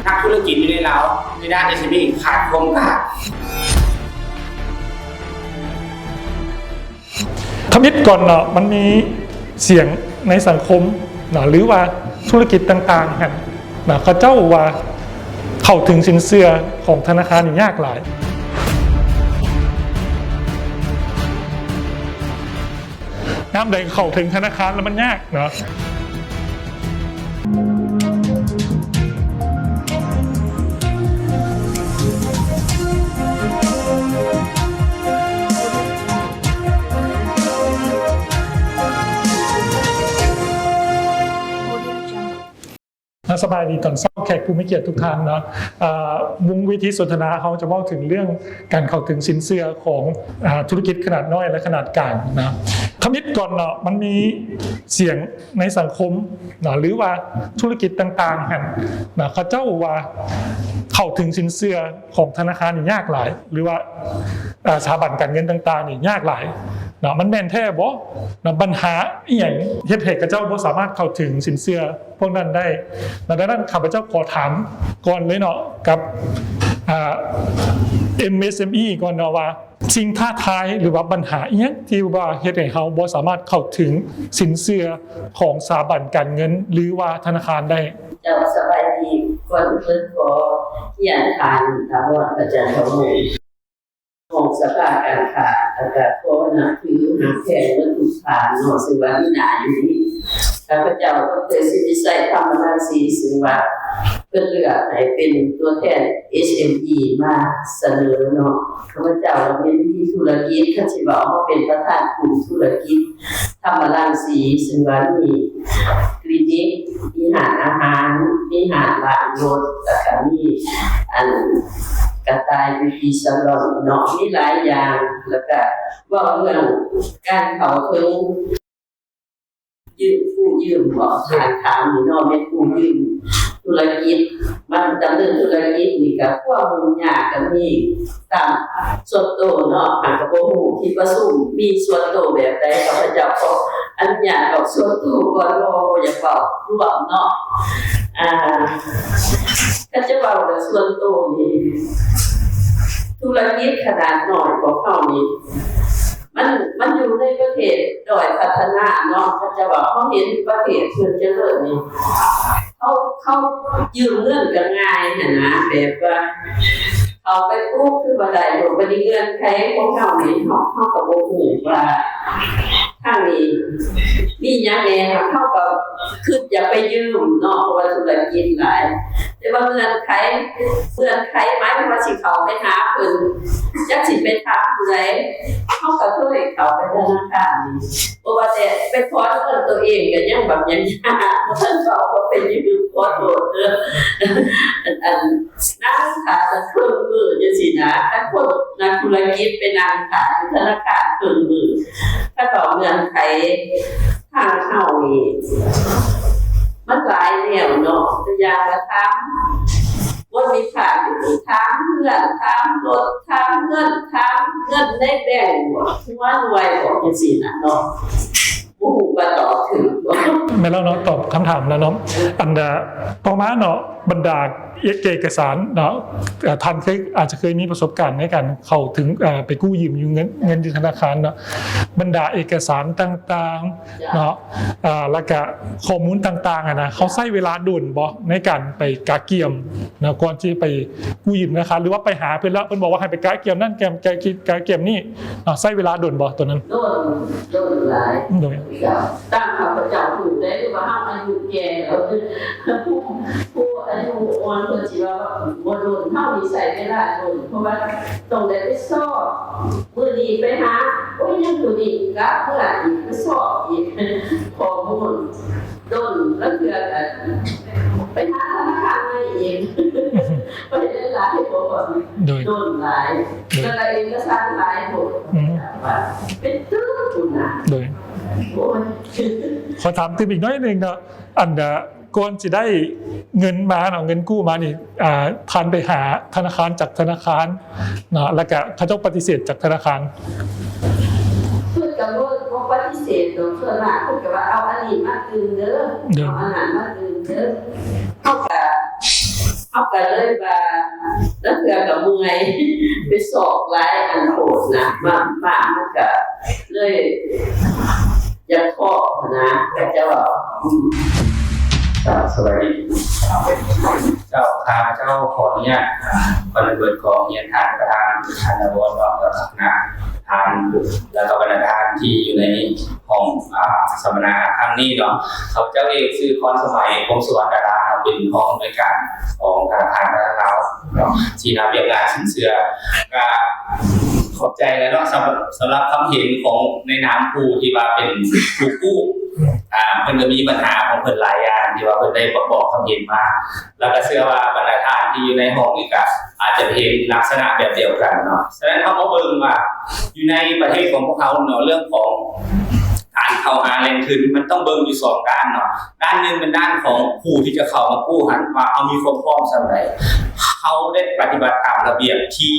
นักธุรกิจอยู่ในเราในด้าน SME ขาดโครงการทมิตก่อนเนาะมันมีเสียงในสังคมเนาะหรือว่าธุรกิจต่างๆกันเนาะเขาเจ้าว่าเข้าถึงสินเชื่อของธนาคารนี่ยากหลายน้ำใดเข้าถึงธนาคารแล้วมันยากเนาะสบายดีตอนเช้าแขกผู้มีเกียรติทุกท่านเนาะมุ้งวิธีสนทนาเขาจะบอกถึงเรื่องการเข้าถึงสินเชื่อของธุรกิจขนาดน้อยและขนาดกลางนะทมิตก่อนเนาะมันมีเสียงในสังคมเนาะหรือว่าธุรกิจต่างๆกันนะเขาเจ้าว่าเข้าถึงสินเชื่อของธนาคารนี่ยากหลายหรือว่าสถาบันการเงินต่างๆนี่ยากหลายเนาะมันแม่นแท้บ่เนาะปัญหาอีหยังเฮ็ดให้กับเจ้าบ่สามารถเข้าถึงสินเชื่อพวกนั้นได้ดังนั้นข้าพเจ้าขอถามก่อนเลยเนาะกับMSME ก่อนเนาะว่าสิ่งท้าทายหรือว่าปัญหาอีหยังที่ว่าเฮ็ดให้เฮาบ่สามารถเข้าถึงสินเชื่อของสถาบันการเงินหรือว่าธนาคารได้เจ้าสบายดีก่อนเพิ่นขอเขียนทานถามว่าอาจารย์เขาของสภาการค้าแล้วก็ขอนับถือหาแทนวัตถุฐานเนาะซึ่งว่ามีหน้าอยู่นี้ข้าพเจ้าดร.สิทธิชัยธรรมราศีซึ่งว่าเพิ่นเลือกให้เป็นตัวแทน SME มาเสนอเนาะข้าพเจ้าเป็นที่ธุรกิจคันสิว่าเขาเป็นประธานกลุ่มธุรกิจธรรมราศีซึ่งว่ามีคลินิกมีร้านอาหารมีร้านล้างรถแล้วก็มีกระต่ายวิธีสลอนเนาะมีหลายอย่างแล้วก็ว่าเรื่องการเข้าถึงยืมบอกทางถามนี่เนาะแม่ผู้ยืมธุรกิจมันดำเนินธุรกิจนี่ก็ความยุ่งยากก็มีตามส่วนตัวเนาะหากก็บ่ฮู้ที่ประชุมมีส่วนตัวแบบใดข้าพเจ้าขออนุญาตบอกส่วนตัวก่อนบ่อยากบอกรวมเนาะก็จะเว้าเรื่องส่วนตัวนี่ธุรกิจขนาดน้อยของเฮานี่มันอยู่ในประเทศด้อยพัฒนาเนาะก็จะว่าเขาเห็นประเทศเพิ่นเจริญนี่เขายืมเงินกันง่ายนะแบบว่าเอาไปกู้คือบ่ได้บ่ได้เงินใครของเฮานี่เฮาก็บ่ฮู้ว่าทางนี้มีหยังแหน่เฮาก็คิดอยากไปยืมเนาะเพราะว่าธุรกิจหลายแต่ว่าเงื่อนไขหมายถึงว่าสิเข้าไปหาเพิ่นจักสิไปถามผู้ใดเฮาก็เคยเข้าไปธนาคารนี่บ่ว่าแต่ไปขอเงินตัวเองก็ยังแบบยังยากเพิ่นก็เอาไปยืมขอโทษเด้อนั่งขาจะเครื่องมือจังซี่นะถ้าคนนักธุรกิจไปนั่งขาอยู่ธนาคารเครื่องมือถ้าต่อเงื่อนไขทางเฮานี่มันหลายแนวเนาะตัวอย่างละถามบ่มีผ่านถามเพื่อนถามรถถามเงินได้แบ่งบ่หัวรวยบ่จังซี่น่ะเนาะบ่ฮู้ว่าตอบถูกบ่แม่แล้วเนาะตอบคำถามแล้วเนาะอันต่อมาเนาะบรรดาเอกสารเนาะท่านอาจจะเคยมีประสบการณ์ในการเข้าถึงไปกู้ยืมเงินที่ธนาคารเนาะบรรดาเอกสารต่างๆเนาะแล้วก็ข้อมูลต่างๆนะเขาใช้เวลาด่วนบ่ในการไปกาเกียมนะก่อนที่ไปกู้ยืมนะคะหรือว่าไปหาเพิ่นแล้วเพิ่นบอกว่าให้ไปกาเกียมนั่นกาเกียมนี่ใช้เวลาด่วนบ่ตัวนั้นโดนหลายตั้งข้าพเจ้าถูกได้ว่าเฮาอายุแก่แล้วผู้อายุอ่อนเพิ่นสิว่าบ่โดนเฮานี่ใช้เวลาโดนเพราะว่าต้องได้ไปสอบมื้อนี้ไปหาโอ้ยยังตัวนี้กะเพื่อนอีกไปสอบอีกข้อมูลโดนแล้วเทื่อกันไปหาธนาคารใหม่อีกไปได้หลายบ่โดนหลายแล้วก็เอกสารหลายบ่เป็นตื้อพุ่นน่ะโดยขอถามอีกน้อยนึงเนาะอันก่อนจะได้เงินมาเนาะเงินกู้มานี่ทันไปหาธนาคารจากธนาคารเนาะแล้วก็เขาต้องปฏิเสธจากธนาคารเพิ่นก็บ่ปฏิเสธดอกส่วนมากเพิ่นก็ว่าเอาอันนี้มาคืนเด้อเอาอันนั้นมาคืนเด้อเฮาก็ เอากันเลยว่าแล้วเถื่อกับเมื่อยไปสอบหลายอันโหดนะมามันก็เลยอยากท้อนะก็จะว่าสวัสดีเจ้าข้าเจ้าขอเนี่ยบรรเบิดของเฮียนทานประธานบวรบอกกับคณะทานแล้วก็บรรดาทานที่อยู่ในห้องสัมมนาครั้งนี้เนาะเขาเจ้าเอกชื่อคอนสมัยกรมสุวรรณดาราเป็นห้องในการของธนาคารเราเนาะที่นำเรียนงานสินเชื่อก็ขอบใจแล้วเนาะสำหรับคำเห็นของในนามครูที่ว่าเป็นครูกู้เพิ่นก็มีปัญหาของเพิ่นหลายอย่างที่ว่าเพิ่นได้ประกอบคำเห็นมาแล้วก็เชื่อว่าบรรดาท่านที่อยู่ในห้องนี้ก็อาจจะเห็นลักษณะแบบเดียวกันเนาะฉะนั้นเขาก็เบิ่งว่าอยู่ในประเทศของพวกเขาเนาะเรื่องของการเข้าหาแหล่งทุนมันต้องเบิ่งอยู่2ด้านเนาะด้านนึงเป็นด้านของผู้ที่จะเข้ามากู้หันว่าเอามีความพร้อมสำหรับเขาได้ปฏิบัติตามระเบียบที่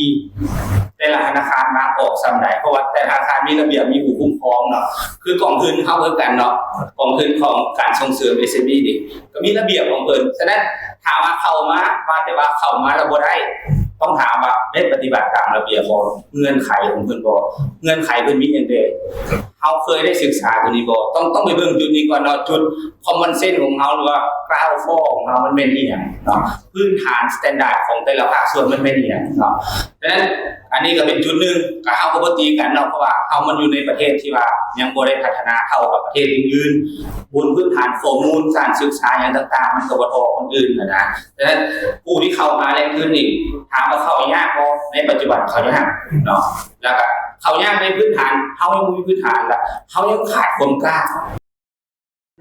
แต่ละธนาคารมาออกสำหรับเพราะว่าแต่ธนาคารมีระเบียบมีผู้คุ้มครองเนาะคือกองทุนเข้าเพิ่มกันเนาะกองทุนของการส่งเสริม SME นี่ก็มีระเบียบของเพิ่นฉะนั้นถามว่าเข้ามาว่าแต่ว่าเข้ามาแล้วบ่ได้ต้องถามว่าได้ปฏิบัติตามระเบียบบ่เงื่อนไขของเพิ่นบ่เงื่อนไขเพิ่นมีจังได๋เฮาเคยได้ศึกษาตัวนี้บ่ต้องไปเบิ่งจุดนี้ก่อนเนาะจุด common sense ของเฮาหรือว่า ground floor ของเฮามันแม่นอีหยังเนาะพื้นฐาน standard ของแต่ละภาคส่วนมันแม่นอีหยังเนาะฉะนั้นอันนี้ก็เป็นจุดนึงก็เฮาก็บ่ตีกันเนาะเพราะว่าเฮามันอยู่ในประเทศที่ว่ายังบ่ได้พัฒนาเท่ากับประเทศอื่นๆบนพื้นฐานข้อมูลการศึกษาอย่างต่างๆมันก็บ่เท่าคนอื่นนะฉะนั้นผู้ที่เข้ามาแรงขึ้นนี่ถามว่าเข้ายากบ่ในปัจจุบันเขายากเนาะแล้วก็เขายากในพื้นฐานเฮายังมีพื้นฐานละเฮายังขาดความกล้า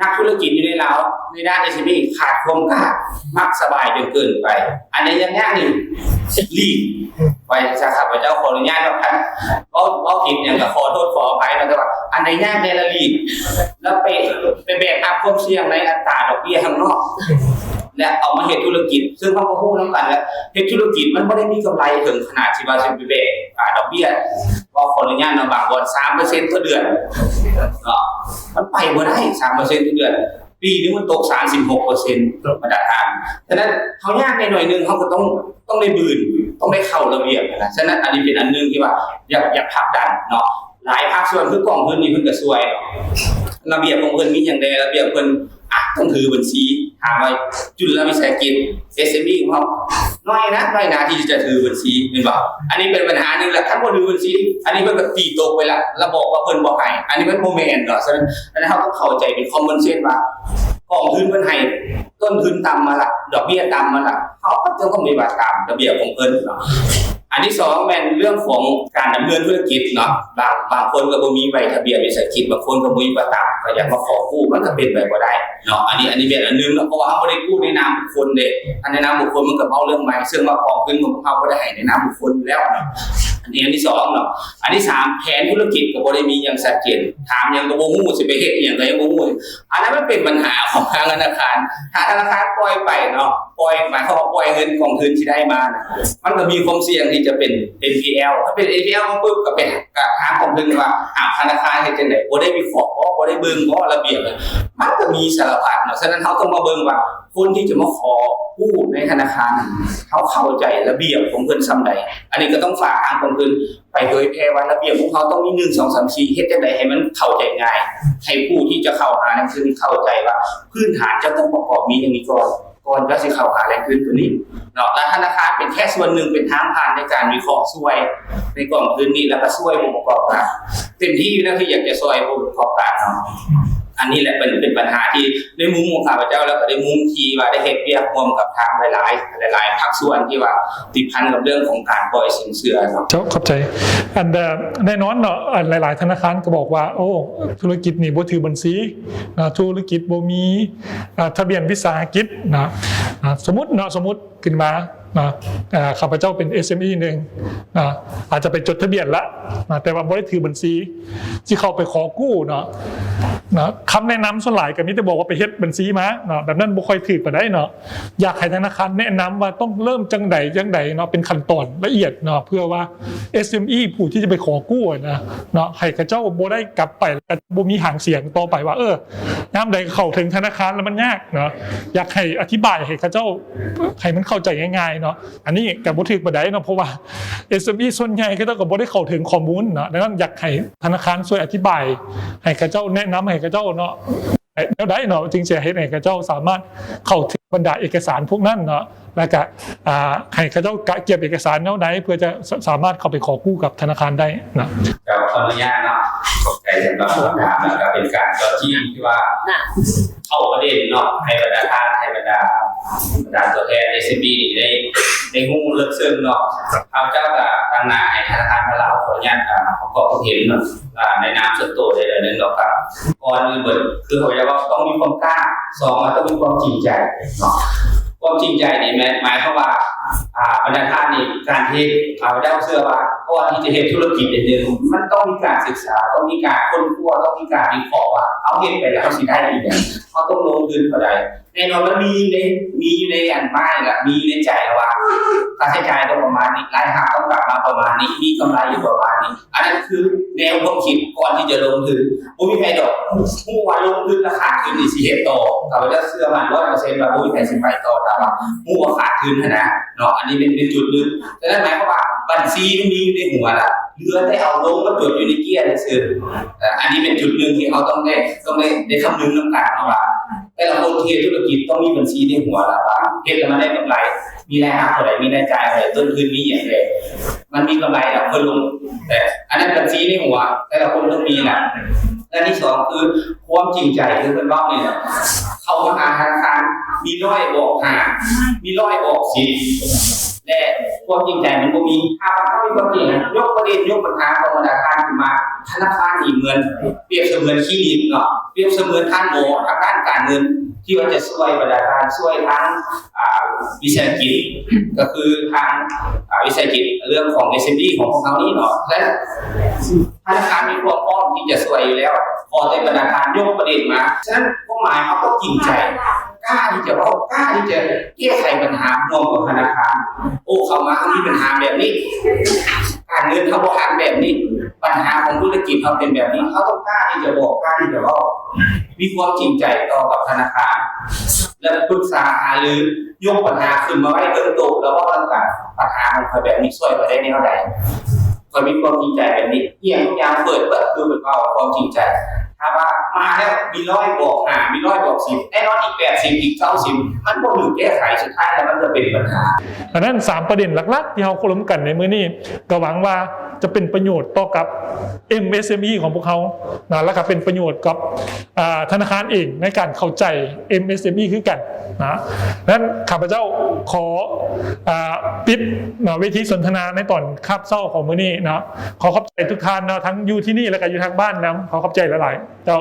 นักธุรกิจอยู่ในเราในด้าน SME ขาดความกล้ามักสบายจนเกินไปอันนี้ยังยากนี่รีบไปจะข้าพเจ้าขออนุญาตว่าท่านเว้าผิดเนี่ยก็ขอโทษขออภัยนะแต่ว่าอันไหนยากในละรีบแล้วไปแบกรับความเสี่ยงในอัตราดอกเบี้ยข้างนอกและเอามาเฮ็ดธุรกิจซึ่งเขาก็ฮู้นำกันแล้วเฮ็ดธุรกิจมันบ่ได้มีกำไรถึงขนาดที่ว่าสิไปแบกดอกเบี้ยก็ขออนุญาตบางบอน 3% ต่อเดือนมันไปบ่ได้ 3% ต่อเดือนปีนึงมันตก 36% มาตรฐานฉะนั้นเฮายากในหน่อยนึงเฮาก็ต้องได้บืนต้องได้เข้าระเบียบนะฉะนั้นอันนี้เป็นอันนึงที่ว่าอยากผลักดันเนาะหลายภาคส่วนคือกองเพิ่นนี่เพิ่นก็ช่วยระเบียบของเพิ่นมีหยังใดระเบียบเพิ่นต้องถือบัญชีถามว่าจุลวิสาหกิจ SME ของเราน้อยนะที่จะถือบัญชีเห็นบ่อันนี้เป็นปัญหานึงแหละถ้าบ่ถือบัญชีอันนี้เพิ่นก็ตีตกไปละแล้วบอกว่าเพิ่นบ่ให้อันนี้มันบ่แม่นดอกฉะนั้นเราต้องเข้าใจเป็นคอมมอนเซนส์ว่ากองทุนเพิ่นให้ต้นทุนต่ำมาละดอกเบี้ยต่ำมาละเขาก็ต้องปฏิบัติตามระเบียบของเพิ่นเนาะอันที่2แม่นเรื่องของการดำเนินธุรกิจเนาะบางคนก็บ่มีใบทะเบียนวิสาหกิจบางคนก็บ่มีประกันก็อยากมาขอกู้มันก็เป็นไปบ่ได้เนาะอันนี้เป็นอันนึงเพราะว่าเฮาบ่ได้กู้ในนามบุคคลเด้อันในนามบุคคลมันก็เอาเรื่องใหม่ซึ่งว่าของขึ้นของเฮาบ่ได้ให้ในนามบุคคลอยู่แล้วเนาะอันที่2เนาะอันที่3แผนธุรกิจก็บ่ได้มีอย่างชัดเจนถามหยังก็บ่ฮู้สิไปเฮ็ดอีหยังก็ยังบ่ฮู้อันนั้นมันเป็นปัญหาของทางธนาคารถ้าธนาคารปล่อยไปเนาะปล่อยหมายความว่าปล่อยเงินของคืนที่ได้มามันก็มีความเสี่ยงที่จะเป็น NPL ถ้าเป็น NPL มันปุ๊บก็เป็นหาของเพิ่นว่าธนาคารเฮ็ดจังได๋บ่ได้วิเคราะห์บ่ได้เบิ่งบ่ระเบียบมันก็มีสารพัดเนาะฉะนั้นเฮาต้องมาเบิ่งว่าคนที่จะมาขอกู้ในธนาคารเขาเข้าใจระเบียบของเพิ่นซำใดอันนี้ก็ต้องฝากทางของเพิ่นไปเผยแพร่ว่าระเบียบของเขาต้องมี1 2 3 4เฮ็ดจังได๋ให้มันเข้าใจง่ายให้ผู้ที่จะเข้าหาหนังสือเข้าใจว่าพื้นฐานจะต้องประกอบมีอย่างนี้ก่อนจะสิเข้าหาแหล่งทุนตัวนี้เนาะและธนาคารเป็นแค่ส่วนหนึ่งเป็นทางผ่านในการวิเคราะห์ช่วยในกองทุนนี้แล้วก็ช่วยผู้ประกอบการเต็มที่อยู่แล้วที่อยากจะช่วยผู้ประกอบการเนาะอันนี้แหละเป็นปัญหาที่ในมุมของข้าพเจ้าแล้วก็ในมุมที่ว่าได้เฮ็ดเวียกร่วมกับทางหลายภาคส่วนที่ว่าติดพันกับเรื่องของการปล่อยสินเชื่อเนาะขอบใจอันแน่นอนเนาะหลายๆธนาคารก็บอกว่าโอ้ธุรกิจนี่บ่ถือบัญชีนะธุรกิจบ่มีทะเบียนวิสาหกิจนะสมมุติขึ้นมาข้าพเจ้าเป็น SME นึงอาจจะไปจดทะเบียนละแต่ว่าบ่ได้ถือบัญชีที่เข้าไปขอกู้เนาะ นะคำแนะนำส่วนหลายก็มีแต่บอกว่าไปเฮ็ดบัญชีมาเนาะแบบนั้นบ่ค่อยถือปานใดเนาะอยากให้ธนาคารแนะนำว่าต้องเริ่มจังใดเนาะเป็นขั้นตอนละเอียดเนาะเพื่อว่า SME ผู้ที่จะไปขอกู้นะเนาะให้เขาเจ้าบ่ได้กลับไปแล้วบ่มีหางเสียงต่อไปว่ายามใดเข้าถึงธนาคารแล้วมันยากเนาะอยากให้อธิบายให้เขาเจ้าให้มันเข้าใจง่ายๆเนาะอันนี้ก็บ่ถือปานใดเนาะเพราะว่า SME ส่วนใหญ่เขาเจ้าก็บ่ได้เข้าถึงข้อมูลเนาะดังนั้นอยากให้ธนาคารช่วยอธิบายให้เขาเจ้าแนะนำให้เขาเจ้าเนาะแล้วได้เนาะจึงจะให้เขาเจ้าสามารถเข้าถึงบรรดาเอกสารพวกนั้นเนาะแล้วก็ให้เขาเจ้าเก็บเอกสารแนวไหนเพื่อจะสามารถเข้าไปขอกู้กับธนาคารได้นะก็ขออนุญาตเนาะขอบใจสำหรับคำถามแล้วก็เป็นการเจาะจี้ที่ว่าเข้าประเด็นเนาะให้บรรดาท่านให้บรรดาตัวแทน SME ได้งูเลิกซึ้งเนาะเอาเจ้ากับทางนายธนาคารพลาวขออนุญาตประกอบความเห็นในนามส่วนตัวได้เลยนึงเนาะครับก่อนอื่นเบิดคือเขาจะว่าต้องมีความกล้า2มันต้องมีความจริงใจเนาะความจริงใจนี่หมายความว่าบรรดาท่านนี่การที่เจ้าเชื่อว่าก่อนที่จะเฮ็ดธุรกิจนึงมันต้องมีการศึกษาต้องมีการค้นคว้าต้องมีการวิเคราะห์ว่าเอาเฮ็ดไปแล้วสิได้อีหยังเขาต้องลงทุนเท่าใดแน่นอนมันมีอยู่ในอันไม้ละมีในใจว่าค่าใช้จ่ายต้องประมาณนี้รายรับต้องกลับมาประมาณนี้มีกำไรอยู่ประมาณนี้อันนั้นคือแนวความคิดก่อนที่จะลงทุนบ่มีใครดอกฮู้ว่าลงทุนราคาขึ้นนี่สิเฮ็ดต่อถ้าว่าจะเชื่อมัน 100% ว่าบ่มีใครสิไปต่อถ้าว่าฮู้ว่าขาดทุนนะเนาะอันนี้เป็นจุดนึงฉะนั้นหมายความว่าบัญชีมันมีอยู่ในหัวละเหลือแต่เอาลงมาจดอยู่ในเกียร์ซื่ออันนี้เป็นจุดนึงที่เขาต้องได้คำนึงนำกันเนาะว่าแต่ละคนที่ธุรกิจต้องมีบัญชีในหัวละว่าเฮ็ดแล้วมันได้กำไรมีรายรับเท่าไหร่มีรายจ่ายเท่าไหร่ต้นทุนมีอย่างไรมันมีกำไรแล้วคนลงแต่อันนั้นบัญชีในหัวแต่ละคนต้องมีแหละและที่2คือความจริงใจคือเพิ่นบอกนี่นะเข้ามาหาธนาคารมี100บอก5มี100บอก10และความจริงใจมันบ่มีถ้าเขามีความจริงยกประเด็นยกปัญหาของธนาคารขึ้นมาธนาคารนี่เหมือนเปรียบเสมือนคลินิกเนาะเปรียบเสมือนท่านหมอทางด้านการเงินที่ว่าจะช่วยบรรดาการช่วยทั้งวิสาหกิจก็คือทางวิสาหกิจเรื่องของ SME ของพวกเขานี่เนาะและธนาคารมีความพร้อมที่จะช่วยอยู่แล้วพอแต่บรรดาการยกประเด็นมาฉะนั้นเป้าหมายเขาก็จริงใจกล้าที่จะบอกกล้าที่จะแก้ไขปัญหาร่วมกับธนาคารเขามาเขามีปัญหาแบบนี้การเงินเขาบอกแบบนี้ปัญหาของธุรกิจเขาเป็นแบบนี้เขาต้องกล้าที่จะบอกกล้าที่จะเล่ามีความจริงใจต่อกับธนาคารและปรึกษาหารือยกปัญหาขึ้นมาไว้เรื่องโตแล้วว่าต้องการปัญหาของเขาแบบนี้ช่วยมาได้แนวใดเขามีความจริงใจแบบนี้เอี่ยงทุกอย่างเปิดคือเป็นความจริงใจถ้าว่ามาแล้วมี100บอก5มี100บอก10แน่นอนอีก80อีก90มันบ่ถูกแก้ไขสุดท้ายแล้วมันจะเป็นปัญหาดังนั้น3ประเด็นหลักๆที่เราคุยกันในมื้อนี้ก็หวังว่าจะเป็นประโยชน์ต่อกับ MSME ของพวกเขานะและก็เป็นประโยชน์กับธนาคารเองในการเข้าใจ MSME คือกันนะนั้นข้าพเจ้าขอปิดเวทีสนทนาในตอนคาบเช้าของมื้อนี้นะขอขอบใจทุกท่านนะทั้งอยู่ที่นี่และก็อยู่ทางบ้านนะขอขอบใจหลายๆเจ้า